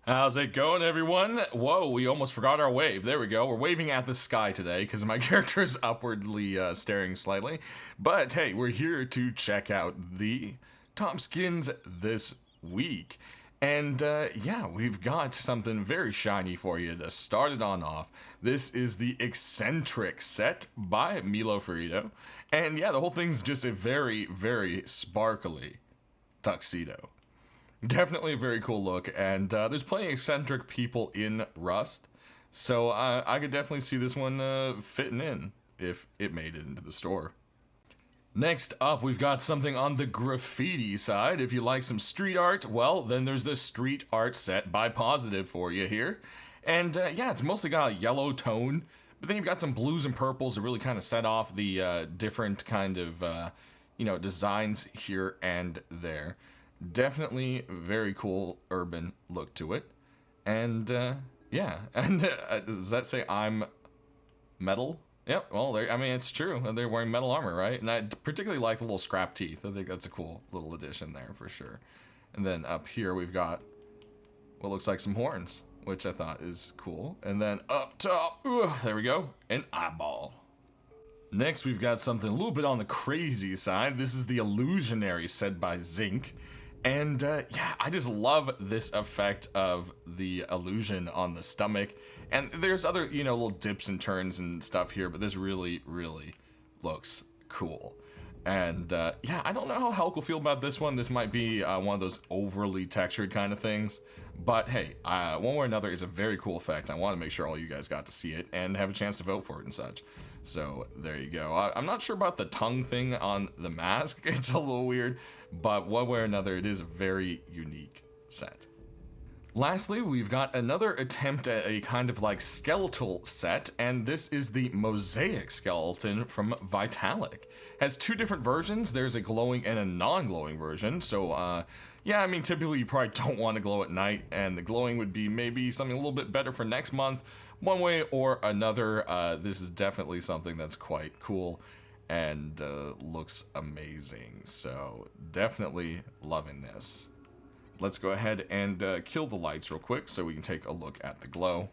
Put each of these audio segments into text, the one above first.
How's it going, everyone? Whoa, we almost forgot our wave. There we go. We're waving at the sky today because my character is upwardly staring slightly. But hey, we're here to check out the top skins this week. And yeah, we've got something very shiny for you to start it on off. This is the Eccentric set by Milo Ferrito. And yeah, the whole thing's just a very, very sparkly tuxedo. Definitely a very cool look, and there's plenty of eccentric people in Rust, so I could definitely see this one fitting in if it made it into the store. Next up, we've got something on the graffiti side. If you like some street art, well, then there's the street art set by Positive for you here. And yeah, it's mostly got a yellow tone, but then you've got some blues and purples to really kind of set off the different kind of, designs here and there. Definitely very cool urban look to it. And yeah, and does that say I'm metal? Yep, well, I mean, it's true. They're wearing metal armor, right? And I particularly like the little scrap teeth. I think that's a cool little addition there for sure. And then up here we've got what looks like some horns, which I thought is cool. And then up top, there we go, an eyeball. Next, we've got something a little bit on the crazy side. This is the Illusionary set by Zinc. And yeah, I just love this effect of the illusion on the stomach. And there's other, little dips and turns and stuff here, but this really, really looks cool. And yeah, I don't know how Hulk will feel about this one. This might be one of those overly textured kind of things. But hey, one way or another, it's a very cool effect. I want to make sure all you guys got to see it and have a chance to vote for it and such. So there you go. I'm not sure about the tongue thing on the mask. It's a little weird, but one way or another, it is a very unique set. Lastly, we've got another attempt at a kind of like skeletal set, and this is the Mosaic skeleton from Vitalik. Has two different versions. There's a glowing and a non-glowing version. So yeah, I mean, typically you probably don't want to glow at night, and the glowing would be maybe something a little bit better for next month. One way or another, this is definitely something that's quite cool and looks amazing. So definitely loving this. Let's go ahead and kill the lights real quick so we can take a look at the glow.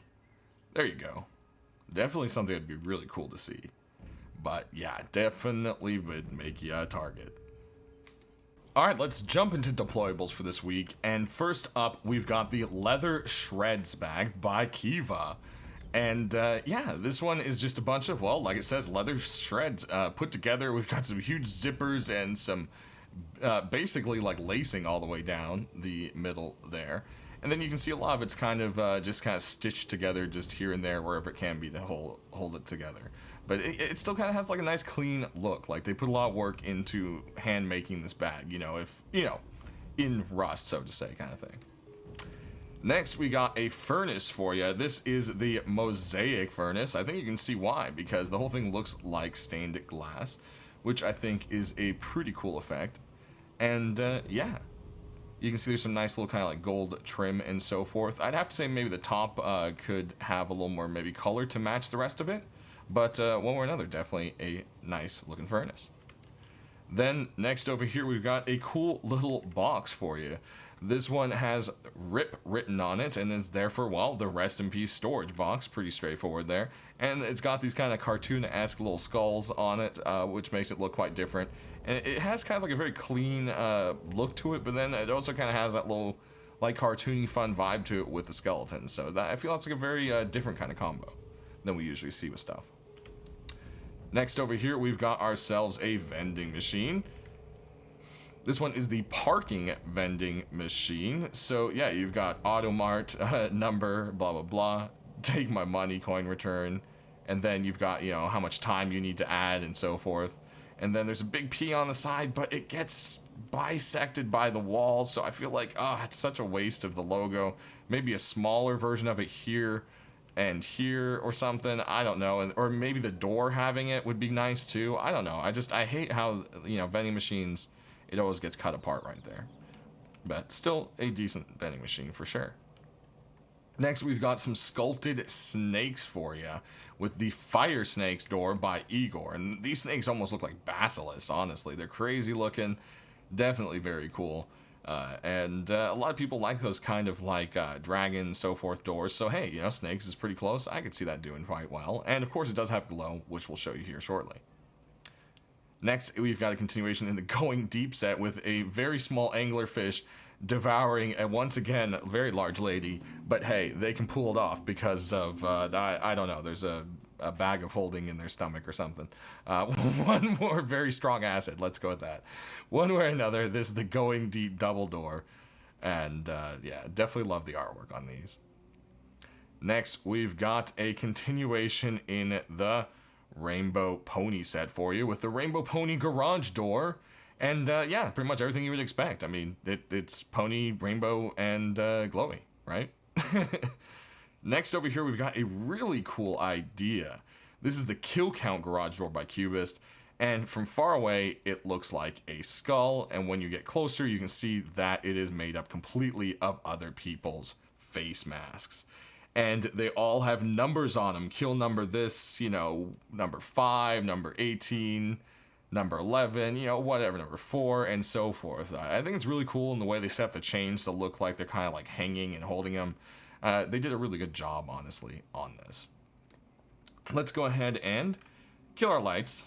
There you go. Definitely something that'd be really cool to see. But yeah, definitely would make you a target. Alright, let's jump into deployables for this week. And first up, we've got the Leather Shreds bag by Kiva. And yeah, this one is just a bunch of, well, like it says, leather shreds put together. We've got some huge zippers and some basically like lacing all the way down the middle there. And then you can see a lot of it's kind of just kind of stitched together just here and there wherever it can be to hold it together. But it still kind of has like a nice clean look. Like they put a lot of work into hand making this bag, in Rust, so to say, kind of thing. Next, we got a furnace for you. This is the Mosaic furnace. I think you can see why, because the whole thing looks like stained glass, which I think is a pretty cool effect. And yeah, you can see there's some nice little kind of like gold trim and so forth. I'd have to say maybe the top could have a little more maybe color to match the rest of it, but one way or another, definitely a nice looking furnace. Then next over here, we've got a cool little box for you. This one has RIP written on it and is there for, well, the Rest in Peace storage box. Pretty straightforward there. And it's got these kind of cartoon-esque little skulls on it, which makes it look quite different. And it has kind of like a very clean look to it, but then it also kind of has that little, like, cartoony fun vibe to it with the skeleton. So that, I feel that's like a very different kind of combo than we usually see with stuff. Next over here, we've got ourselves a vending machine. This one is the parking vending machine. So yeah, you've got Automart, number, blah, blah, blah, take my money, coin return. And then you've got, how much time you need to add and so forth. And then there's a big P on the side, but it gets bisected by the walls. So I feel like, it's such a waste of the logo. Maybe a smaller version of it here and here or something. I don't know. Or maybe the door having it would be nice too. I don't know. I hate how, vending machines, it always gets cut apart right there. But still a decent vending machine for sure. Next, we've got some sculpted snakes for you with the Fire Snakes door by Igor. And these snakes almost look like basilisks, honestly. They're crazy looking. Definitely very cool. And a lot of people like those kind of like dragon so forth doors. So hey, you know, snakes is pretty close. I could see that doing quite well. And of course it does have glow, which we'll show you here shortly. Next, we've got a continuation in the Going Deep set with a very small anglerfish devouring a, once again, very large lady. But hey, they can pull it off because of, I don't know, there's a bag of holding in their stomach or something. One more very strong acid, let's go with that. One way or another, this is the Going Deep double door. And yeah, definitely love the artwork on these. Next, we've got a continuation in the Rainbow Pony set for you with the Rainbow Pony garage door. And yeah, pretty much everything you would expect. I mean, it's pony, rainbow, and glowy, right? Next over here, we've got a really cool idea. This is the Kill Count garage door by Cubist. And from far away, it looks like a skull. And when you get closer, you can see that it is made up completely of other people's face masks. And they all have numbers on them. Kill number this, you know, number 5, number 18, number 11, you know, whatever, number 4, and so forth. I think it's really cool in the way they set up the chains to look like they're kind of like hanging and holding them. They did a really good job, honestly, on this. Let's go ahead and kill our lights.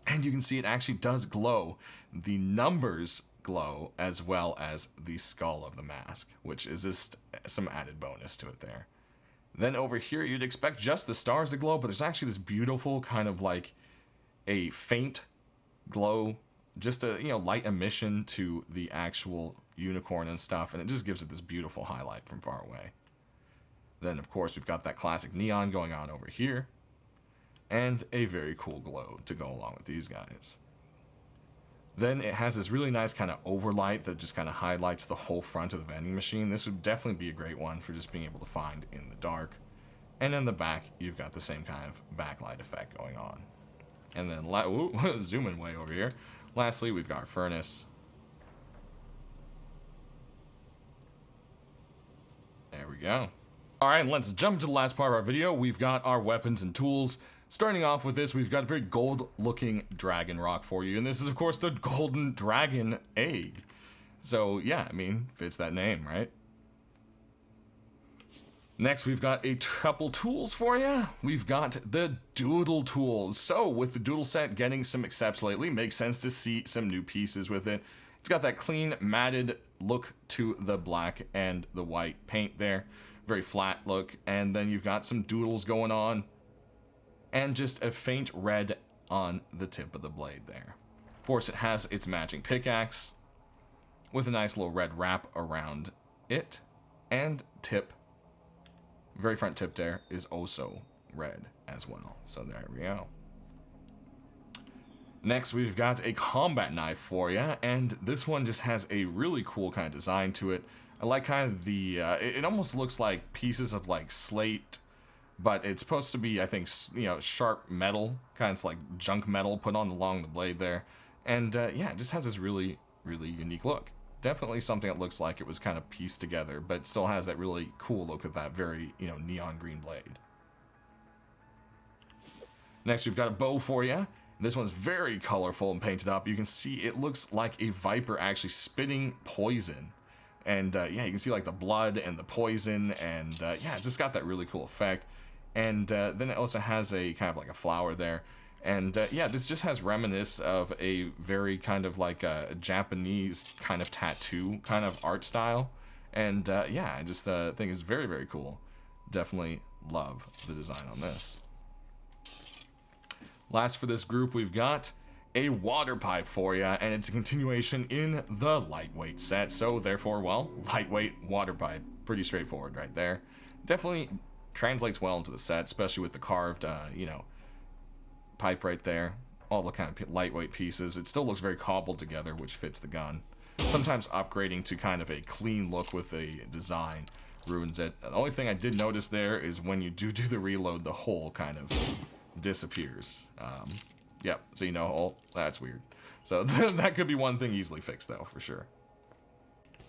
And you can see it actually does glow. The numbers glow as well as the skull of the mask, which is just some added bonus to it there. Then over here, you'd expect just the stars to glow, but there's actually this beautiful kind of like a faint glow, just a, you know, light emission to the actual unicorn and stuff, and it just gives it this beautiful highlight from far away. Then, of course, we've got that classic neon going on over here, and a very cool glow to go along with these guys. Then it has this really nice kind of overlight that just kind of highlights the whole front of the vending machine. This would definitely be a great one for just being able to find in the dark. And in the back, you've got the same kind of backlight effect going on. And then, zooming way over here. Lastly, we've got our furnace. There we go. Alright, let's jump to the last part of our video. We've got our weapons and tools. Starting off with this, we've got a very gold-looking dragon rock for you. And this is, of course, the golden dragon egg. So, yeah, I mean, fits that name, right? Next, we've got a couple tools for you. We've got the Doodle Tools. So, with the Doodle set getting some accepts lately, makes sense to see some new pieces with it. It's got that clean, matted look to the black and the white paint there. Very flat look. And then you've got some doodles going on. And just a faint red on the tip of the blade there. Of course, it has its matching pickaxe with a nice little red wrap around it. And tip, very front tip there, is also red as well. So there we go. Next, we've got a combat knife for you. And this one just has a really cool kind of design to it. I like kind of the, it almost looks like pieces of like slate, but it's supposed to be, I think, you know, sharp metal, kind of like junk metal put on along the blade there. And yeah, it just has this really, really unique look. Definitely something that looks like it was kind of pieced together, but still has that really cool look of that very, you know, neon green blade. Next, we've got a bow for you. This one's very colorful and painted up. You can see it looks like a viper actually spitting poison. And yeah, you can see like the blood and the poison, and yeah, it's just got that really cool effect. And then it also has a kind of like a flower there. And yeah, this just has reminiscence of a very kind of like a Japanese kind of tattoo kind of art style. And yeah, I just think it's very, very cool. Definitely love the design on this. Last for this group, we've got a water pipe for you, and it's a continuation in the lightweight set. So therefore, well, lightweight water pipe. Pretty straightforward right there. Definitely translates well into the set, especially with the carved, you know, pipe right there. All the kind of lightweight pieces. It still looks very cobbled together, which fits the gun. Sometimes upgrading to kind of a clean look with a design ruins it. The only thing I did notice there is when you do the reload, the hole kind of disappears. Yep, so you know, hole. That's weird. So that could be one thing easily fixed, though, for sure.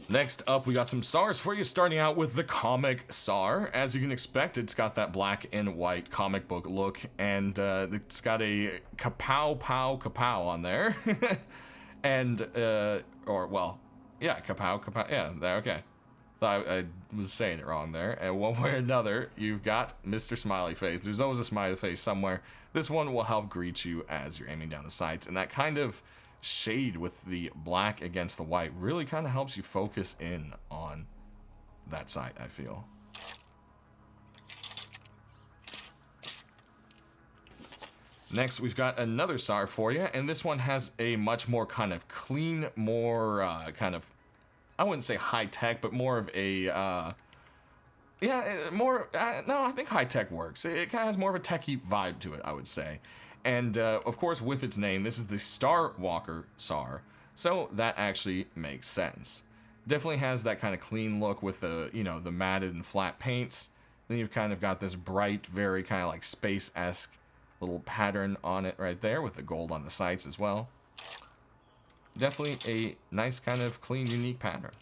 Next up, we got some SARs for you, starting out with the comic Sar. As you can expect, it's got that black and white comic book look, and it's got a kapow pow kapow on there. And, or, well, Yeah, kapow, kapow. Yeah, there, okay. Thought I was saying it wrong there. And one way or another, you've got Mr. Smiley Face. There's always a smiley face somewhere. This one will help greet you as you're aiming down the sights. And that kind of shade with the black against the white really kind of helps you focus in on that sight, I feel. Next, we've got another SAR for you, and this one has a much more kind of clean, more kind of, I wouldn't say high-tech, but more of a, yeah, more, no, I think high-tech works. It kind of has more of a techie vibe to it, I would say. And, of course, with its name, this is the Starwalker Sar, so that actually makes sense. Definitely has that kind of clean look with the, you know, the matted and flat paints. Then you've kind of got this bright, very kind of like space-esque little pattern on it right there with the gold on the sights as well. Definitely a nice kind of clean, unique pattern.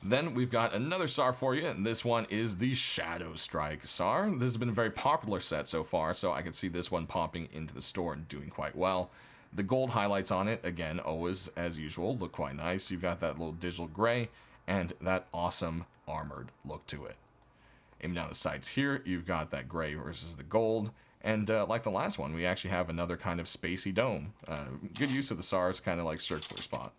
Then we've got another SAR for you, and this one is the Shadow Strike Sar. This has been a very popular set so far, so I can see this one popping into the store and doing quite well. The gold highlights on it, again, always as usual, look quite nice. You've got that little digital gray and that awesome armored look to it. Aiming down the sights here, you've got that gray versus the gold. And like the last one, we actually have another kind of spacey dome. Good use of the SAR's kind of like circular spot.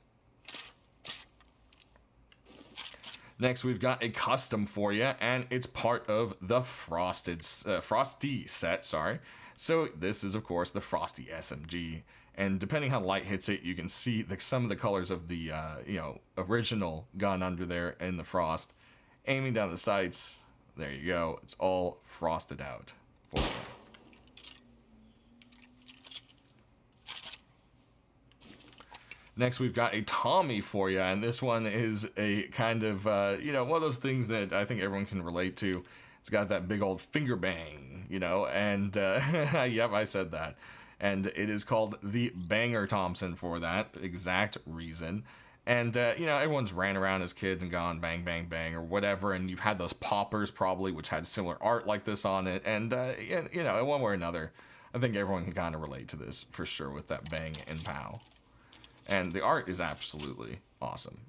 Next, we've got a custom for you, and it's part of the Frosty set, sorry. So this is, of course, the Frosty SMG. And depending how light hits it, you can see some of the colors of the, you know, original gun under there in the frost. Aiming down the sights, there you go. It's all frosted out for you. Next, we've got a Tommy for you, and this one is a kind of, you know, one of those things that I think everyone can relate to. It's got that big old finger bang, you know, and, yep, I said that. And it is called the Banger Thompson for that exact reason. And, you know, everyone's ran around as kids and gone bang, bang, bang, or whatever, and you've had those poppers probably, which had similar art like this on it, and, you know, in one way or another, I think everyone can kind of relate to this, for sure, with that bang and pow. And the art is absolutely awesome.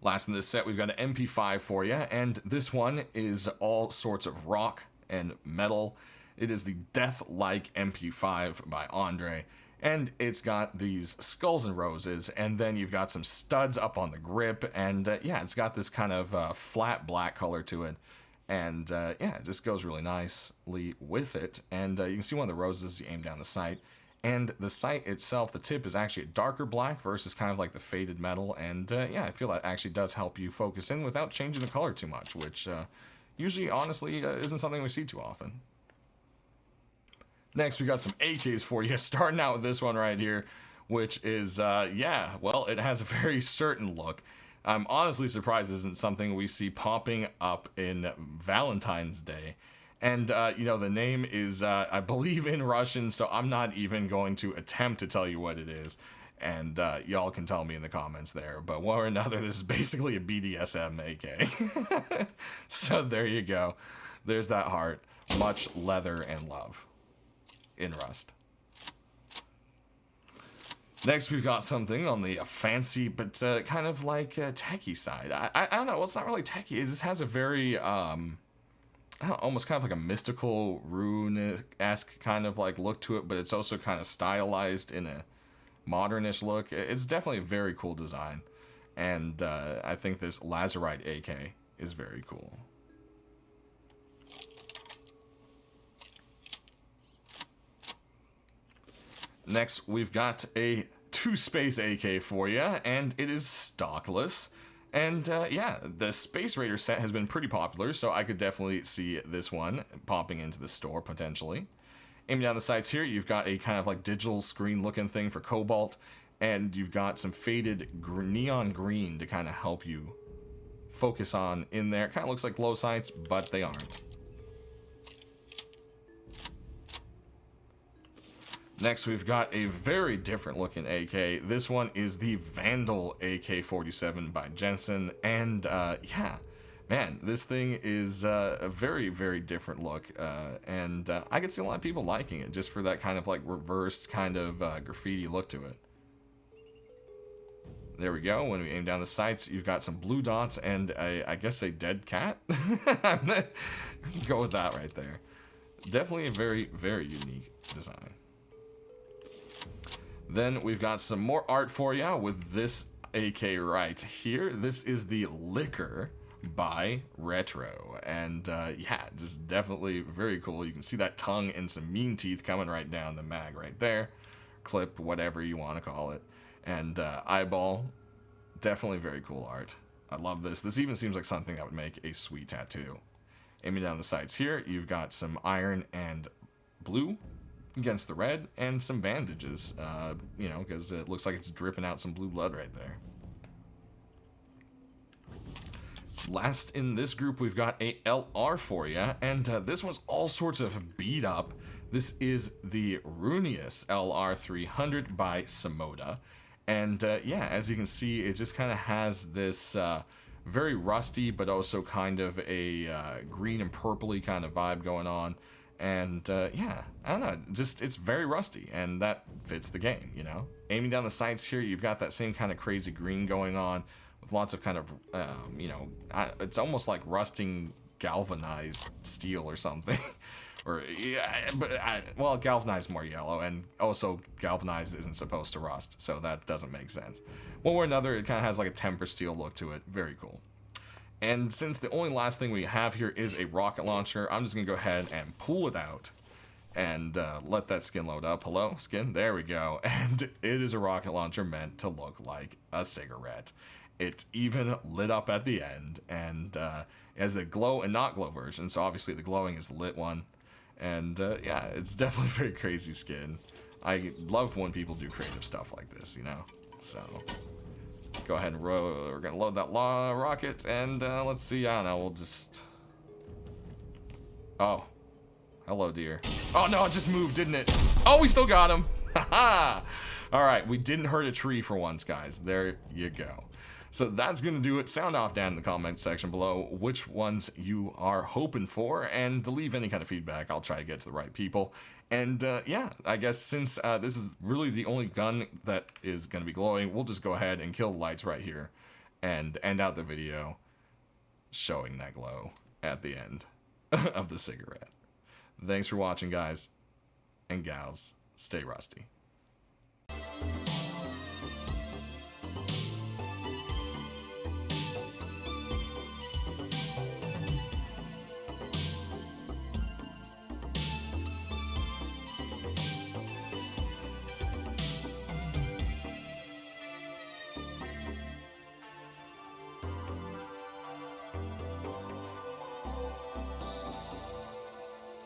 Last in this set, we've got an MP5 for you, and this one is all sorts of rock and metal. It is the Like MP5 by Andre. And it's got these skulls and roses, and then you've got some studs up on the grip, and yeah, it's got this kind of flat black color to it. And yeah, it just goes really nicely with it. And you can see one of the roses you aim down the sight. And the sight itself, the tip is actually a darker black versus kind of like the faded metal. And yeah, I feel that actually does help you focus in without changing the color too much, which usually, honestly, isn't something we see too often. Next, we got some AKs for you, starting out with this one right here, which is, yeah, well, it has a very certain look. I'm honestly surprised this isn't something we see popping up in Valentine's Day. And, you know, the name is, I believe, in Russian, so I'm not even going to attempt to tell you what it is. And y'all can tell me in the comments there. But one or another, this is basically a BDSM AK. So there you go. There's that heart. Much leather and love. In Rust. Next, we've got something on the fancy, but kind of like techie side. I don't know. Well, it's not really techie. It just has a very, almost kind of like a mystical, rune-esque kind of like look to it, but it's also kind of stylized in a modernish look. It's definitely a very cool design. And I think this Lazarite AK is very cool. Next, we've got a 2-space AK for you, and it is stockless. And yeah, the Space Raider set has been pretty popular, so I could definitely see this one popping into the store, potentially. Aiming down the sights here, you've got a kind of like digital screen looking thing for Cobalt, and you've got some faded neon green to kind of help you focus on in there. Kind of looks like low sights, but they aren't. Next, we've got a very different looking AK. This one is the Vandal AK47 by Jensen. And yeah, man, this thing is a very, very different look. And I can see a lot of people liking it just for that kind of like reversed kind of graffiti look to it. There we go. When we aim down the sights, you've got some blue dots and I guess a dead cat. Go with that right there. Definitely a very, very unique design. Then we've got some more art for you with this AK right here. This is the Liquor by Retro. And yeah, just definitely very cool. You can see that tongue and some mean teeth coming right down the mag right there. Clip, whatever you want to call it. And eyeball, definitely very cool art. I love this. This even seems like something that would make a sweet tattoo. Aiming down the sights here, you've got some iron and blue against the red, and some bandages, you know, because it looks like it's dripping out some blue blood right there. Last in this group, we've got a LR for you, and this one's all sorts of beat up. This is the Roninus LR300 by Samoda. And yeah, as you can see, it just kind of has this very rusty, but also kind of a green and purpley kind of vibe going on. And yeah, I don't know, just it's very rusty, and that fits the game, you know? Aiming down the sights here, you've got that same kind of crazy green going on, with lots of kind of, you know, it's almost like rusting galvanized steel or something. Or, yeah, but, well, galvanized more yellow, and also galvanized isn't supposed to rust, so that doesn't make sense. One way or another, it kind of has like a temper steel look to it. Very cool. And since the only last thing we have here is a rocket launcher, I'm just going to go ahead and pull it out and let that skin load up. Hello, skin? There we go. And it is a rocket launcher meant to look like a cigarette. It's even lit up at the end, and it has a glow and not glow version, so obviously the glowing is the lit one. And yeah, it's definitely a very crazy skin. I love when people do creative stuff like this, you know? So, go ahead and we're going to load that rocket, and let's see, I don't know, we'll just... Oh. Hello, dear. Oh, no, it just moved, didn't it? Oh, we still got him! Haha! Alright, we didn't hurt a tree for once, guys. There you go. So that's going to do it. Sound off down in the comment section below which ones you are hoping for, and to leave any kind of feedback, I'll try to get to the right people. And yeah, I guess since this is really the only gun that is going to be glowing, we'll just go ahead and kill the lights right here and end out the video showing that glow at the end of the cigarette. Thanks for watching, guys and gals. Stay rusty.